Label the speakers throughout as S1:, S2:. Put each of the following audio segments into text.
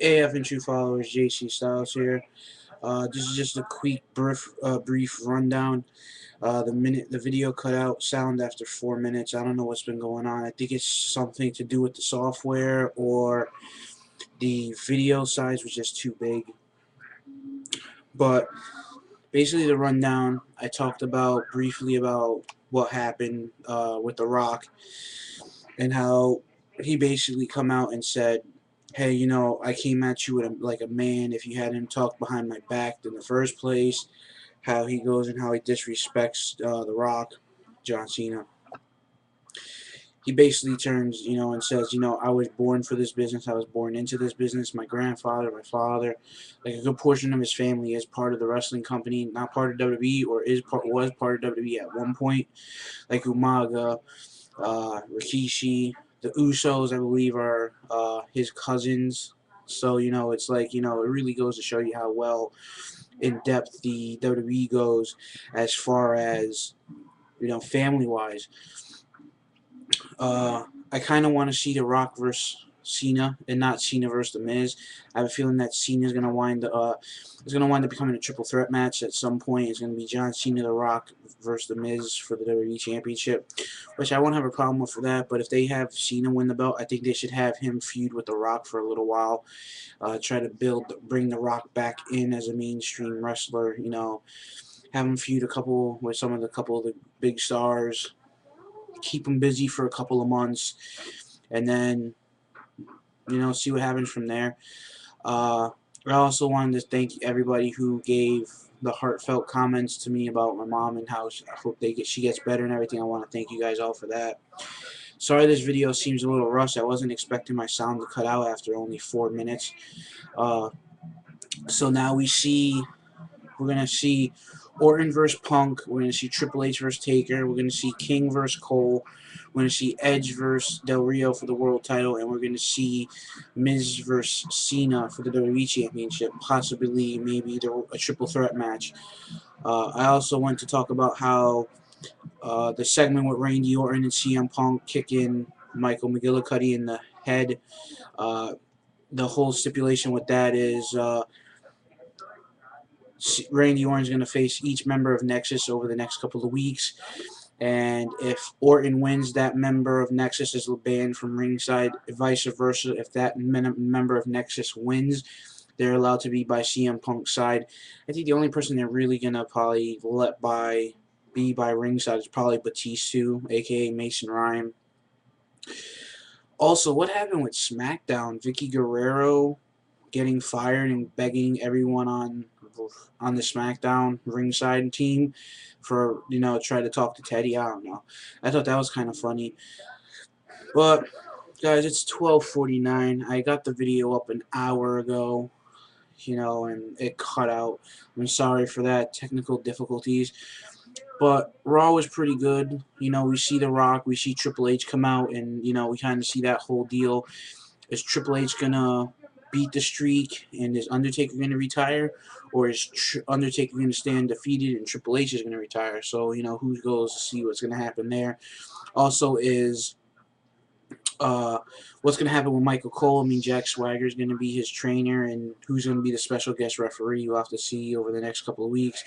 S1: AF and True Followers, JC Styles here. This is just a quick brief rundown. The video cut out sound after 4 minutes. I don't know what's been going on. I think it's something to do with the software, or the video size was just too big. But basically, the rundown, I talked about briefly about what happened with The Rock, and how he basically come out and said, hey, I came at you with like a man. If you hadn't talked behind my back in the first place, how he goes and how he disrespects The Rock, John Cena. He basically turns, and says, I was born for this business. I was born into this business. My grandfather, my father, like a good portion of his family is part of the wrestling company, not part of WWE, or was part of WWE at one point, like Umaga, Rikishi, the Usos, I believe, are his cousins. So, it's like, it really goes to show you how well in depth the WWE goes as far as, family wise. I kind of want to see The Rock versus Cena, and not Cena versus The Miz. I have a feeling that Cena's gonna wind up becoming a triple threat match at some point. It's gonna be John Cena, The Rock versus The Miz for the WWE Championship, which I won't have a problem with for that. But if they have Cena win the belt, I think they should have him feud with The Rock for a little while. Try to bring The Rock back in as a mainstream wrestler. Have him feud with a couple of the big stars, keep him busy for a couple of months, and then see what happens from there. I also wanted to thank everybody who gave the heartfelt comments to me about my mom and how I hope she gets better and everything. I want to thank you guys all for that. Sorry this video seems a little rushed. I wasn't expecting my sound to cut out after only 4 minutes. So now we're gonna see Orton versus Punk. We're gonna see Triple H versus Taker. We're gonna see King versus Cole. We're gonna see Edge versus Del Rio for the world title, and we're gonna see Miz versus Cena for the WWE Championship. Possibly, maybe a triple threat match. I also want to talk about how the segment with Randy Orton and CM Punk kicking Michael McGillicuddy in the head. Uh, the whole stipulation with that is Randy Orton's going to face each member of Nexus over the next couple of weeks. And if Orton wins, that member of Nexus is banned from ringside. Vice versa, if that member of Nexus wins, they're allowed to be by CM Punk's side. I think the only person they're really going to probably be by ringside is probably Batista, a.k.a. Mason Rhyme. Also, what happened with SmackDown? Vicky Guerrero getting fired and begging everyone on the SmackDown ringside team for try to talk to Teddy. I don't know. I thought that was kind of funny. But guys, it's 12:49. I got the video up an hour ago, and it cut out. I'm sorry for that, technical difficulties. But Raw was pretty good. We see The Rock, we see Triple H come out, and we kind of see that whole deal. Is Triple H gonna beat the streak, and is Undertaker going to retire, or is Undertaker going to stand defeated and Triple H is going to retire? So who goes to see what's going to happen there. Also, is what's going to happen with Michael Cole? I mean, Jack Swagger is going to be his trainer, and who's going to be the special guest referee? You'll have to see over the next couple of weeks.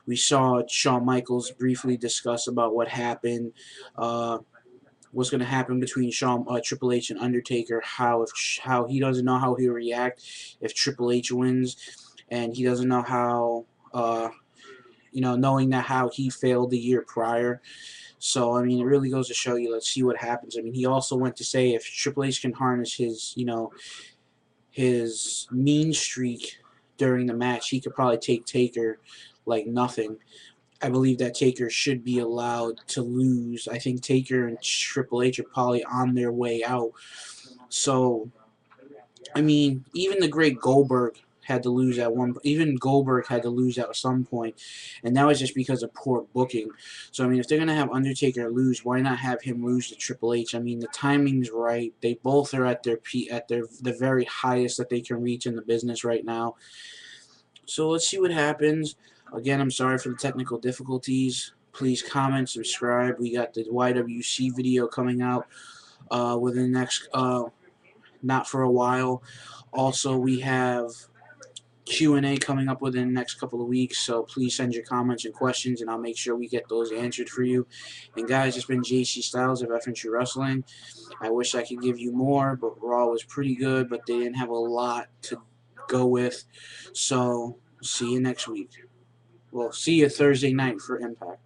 S1: We saw Shawn Michaels briefly discuss about what happened. What's going to happen between Triple H and Undertaker, how he doesn't know how he'll react if Triple H wins, and he doesn't know how, knowing that how he failed the year prior. So, I mean, it really goes to show you, let's see what happens. I mean, he also went to say if Triple H can harness his mean streak during the match, he could probably take Taker like nothing. I believe that Taker should be allowed to lose. I think Taker and Triple H are probably on their way out. So, I mean, even the great Goldberg had to lose at one. Even Goldberg had to lose at some point, and that was just because of poor booking. So, I mean, if they're gonna have Undertaker lose, why not have him lose to Triple H? I mean, the timing's right. They both are at the very highest that they can reach in the business right now. So let's see what happens. Again, I'm sorry for the technical difficulties. Please comment, subscribe. We got the YWC video coming out within the not for a while. Also, we have Q&A coming up within the next couple of weeks, so please send your comments and questions, and I'll make sure we get those answered for you. And guys, it's been JC Styles of FNC Wrestling. I wish I could give you more, but Raw was pretty good, but they didn't have a lot to go with. So, see you next week. Well, see you Thursday night for Impact.